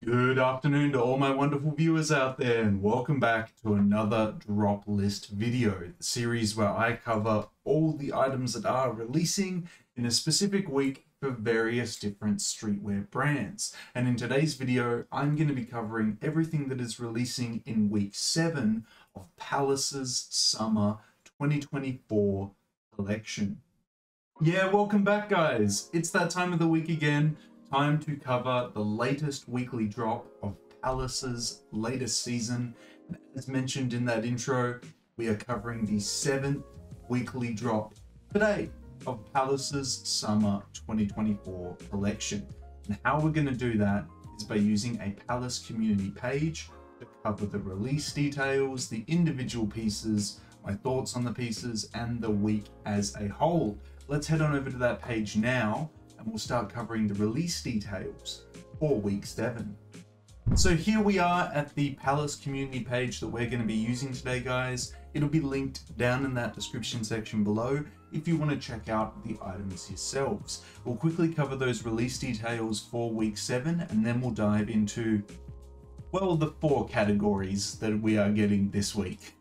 Good afternoon to all my wonderful viewers out there, and welcome back to another drop list video, the series where I cover all the items that are releasing in a specific week for various different streetwear brands. And in today's video, I'm going to be covering everything that is releasing in week 7 of Palace's Summer 2024 collection. Yeah, welcome back guys. It's that time of the week again. Time to cover the latest weekly drop of Palace's latest season. And as mentioned in that intro, we are covering the 7th weekly drop today of Palace's Summer 2024 collection. And how we're going to do that is by using a Palace community page to cover the release details, the individual pieces, my thoughts on the pieces, and the week as a whole. Let's head on over to that page now, and we'll start covering the release details for week 7. So here we are at the Palace community page that we're going to be using today, guys. It'll be linked down in that description section below if you want to check out the items yourselves. We'll quickly cover those release details for week 7, and then we'll dive into, well, the 4 categories that we are getting this week.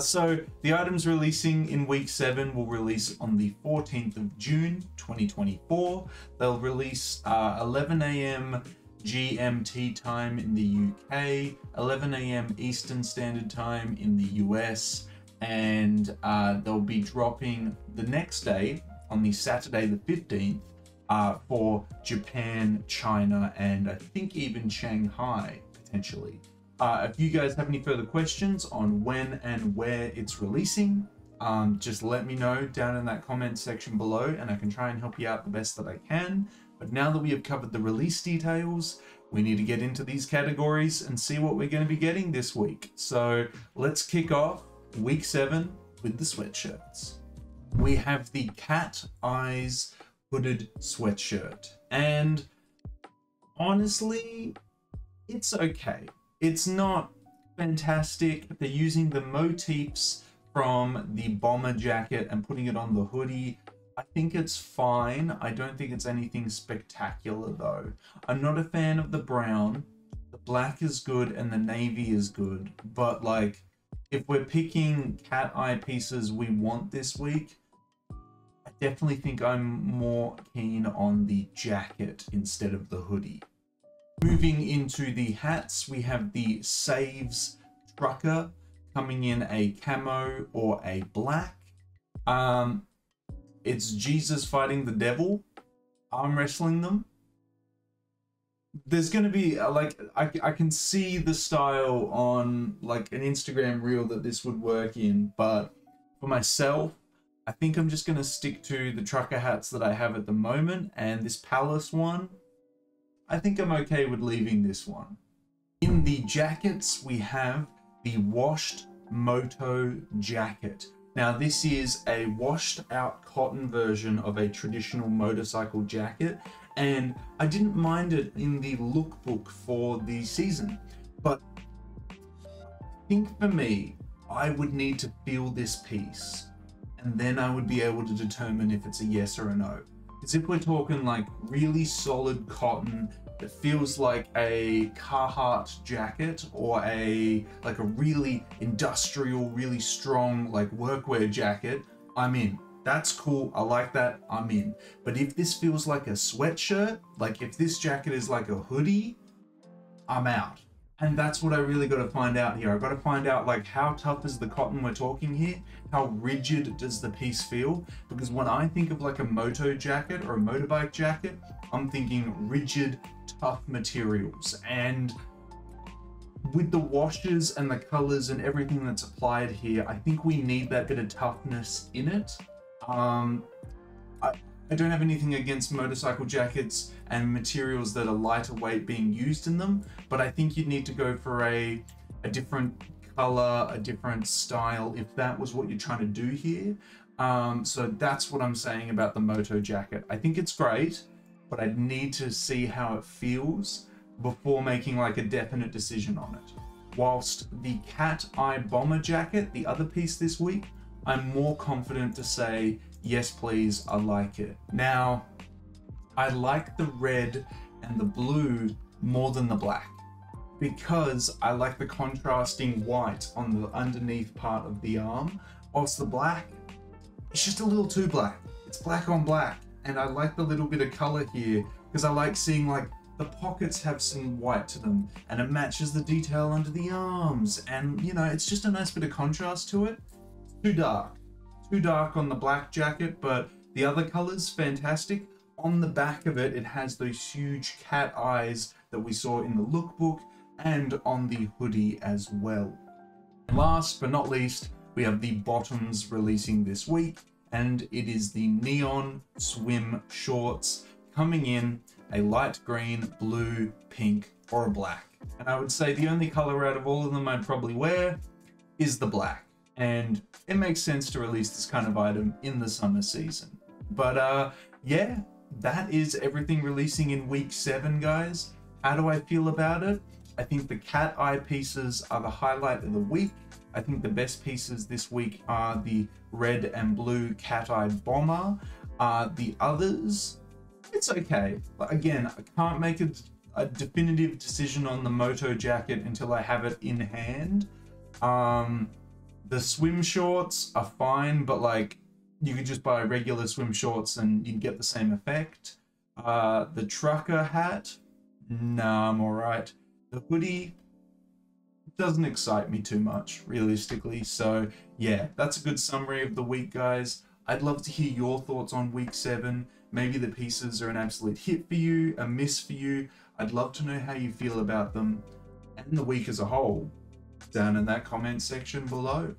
So the items releasing in week 7 will release on the 14th of June 2024. They'll release 11 AM GMT time in the UK, 11 AM Eastern Standard Time in the US, and they'll be dropping the next day on the Saturday the 15th for Japan, China, and I think even Shanghai, potentially. If you guys have any further questions on when and where it's releasing, just let me know down in that comment section below, and I can try and help you out the best that I can. But now that we have covered the release details, we need to get into these categories and see what we're going to be getting this week. So let's kick off week 7 with the sweatshirts. We have the Cat Eyes hooded sweatshirt, and honestly, it's okay. It's not fantastic. They're using the motifs from the bomber jacket and putting it on the hoodie. I think it's fine. I don't think it's anything spectacular though. I'm not a fan of the brown. The black is good and the navy is good, but like, if we're picking cat eye pieces we want this week, I definitely think I'm more keen on the jacket instead of the hoodie. Moving into the hats, we have the Saves Trucker coming in a camo or a black. It's Jesus fighting the devil, arm wrestling them. There's going to be like, I can see the style on like an Instagram reel that this would work in, but for myself, I think I'm just going to stick to the trucker hats that I have at the moment, and this Palace one, I think I'm okay with leaving this one. In the jackets, we have the washed moto jacket. Now this is a washed out cotton version of a traditional motorcycle jacket, and I didn't mind it in the lookbook for the season, but I think for me, I would need to feel this piece, and then I would be able to determine if it's a yes or a no. Because if we're talking like really solid cotton that feels like a Carhartt jacket, or like a really industrial, really strong like workwear jacket, I'm in. That's cool, I like that, I'm in. But if this feels like a sweatshirt, like if this jacket is like a hoodie, I'm out. And that's what I really got to find out here. I've got to find out like how tough is the cotton we're talking here? How rigid does the piece feel? Because when I think of like a moto jacket or a motorbike jacket, I'm thinking rigid, tough materials. And with the washes and the colors and everything that's applied here, I think we need that bit of toughness in it. I don't have anything against motorcycle jackets and materials that are lighter weight being used in them, but I think you'd need to go for a different color, a different style, if that was what you're trying to do here. So that's what I'm saying about the moto jacket. I think it's great, but I need to see how it feels before making like a definite decision on it. Whilst the cat eye bomber jacket, the other piece this week, I'm more confident to say, yes, please, I like it. Now, I like the red and the blue more than the black, because I like the contrasting white on the underneath part of the arm, whilst the black, it's just a little too black. It's black on black, and I like the little bit of color here because I like seeing like the pockets have some white to them and it matches the detail under the arms, and you know, it's just a nice bit of contrast to it. Too dark on the black jacket, but the other colors fantastic. On the back of it, it has those huge cat eyes that we saw in the lookbook, and on the hoodie as well. Last but not least, we have the bottoms releasing this week, and it is the neon swim shorts coming in a light green, blue, pink, or a black. And I would say the only color out of all of them I'd probably wear is the black. And it makes sense to release this kind of item in the summer season. But yeah, that is everything releasing in week 7, guys. How do I feel about it? I think the cat eye pieces are the highlight of the week. I think the best pieces this week are the red and blue cat eye bomber. The others, it's okay. But again, I can't make a definitive decision on the moto jacket until I have it in hand. The swim shorts are fine, but like you could just buy regular swim shorts and you'd get the same effect. The trucker hat, nah, I'm all right. The hoodie doesn't excite me too much, realistically. So yeah, that's a good summary of the week, guys. I'd love to hear your thoughts on week 7. Maybe the pieces are an absolute hit for you, a miss for you. I'd love to know how you feel about them and the week as a whole down in that comment section below.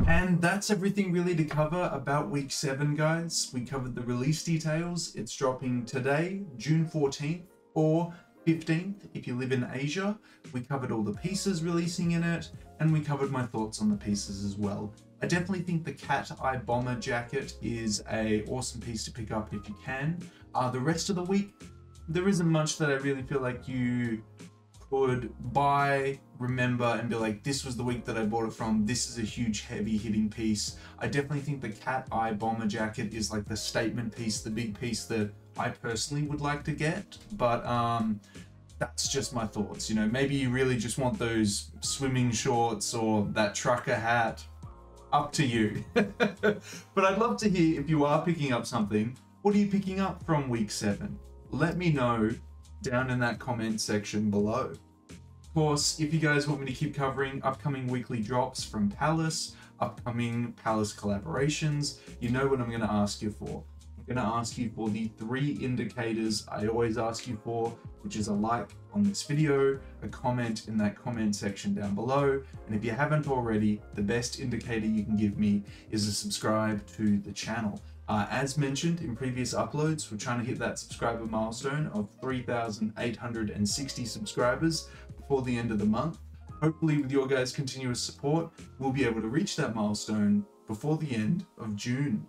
And that's everything really to cover about week 7, guys. We covered the release details. It's dropping today, June 14th or 15th if you live in Asia. We covered all the pieces releasing in it, and we covered my thoughts on the pieces as well. I definitely think the cat eye bomber jacket is a awesome piece to pick up if you can. The rest of the week, there isn't much that I really feel like you could buy, remember, and be like, this was the week that I bought it from. This is a huge heavy hitting piece. I definitely think the cat eye bomber jacket is like the statement piece, the big piece that I personally would like to get. But that's just my thoughts. You know, maybe you really just want those swimming shorts or that trucker hat. Up to you. But I'd love to hear, if you are picking up something, what are you picking up from week 7? Let me know down in that comment section below. Of course, if you guys want me to keep covering upcoming weekly drops from Palace, upcoming Palace collaborations, you know what I'm going to ask you for. I'm going to ask you for the 3 indicators I always ask you for, which is a like on this video, a comment in that comment section down below, and if you haven't already, the best indicator you can give me is a subscribe to the channel. As mentioned in previous uploads, we're trying to hit that subscriber milestone of 3,860 subscribers before the end of the month. Hopefully with your guys' continuous support, we'll be able to reach that milestone before the end of June.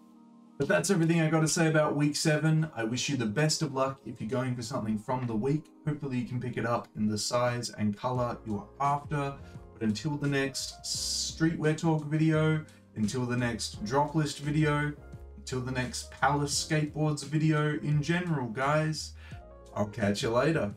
But that's everything I got to say about week 7. I wish you the best of luck if you're going for something from the week. Hopefully you can pick it up in the size and color you're after. But until the next streetwear talk video, until the next drop list video, until the next Palace Skateboards video in general, guys, I'll catch you later.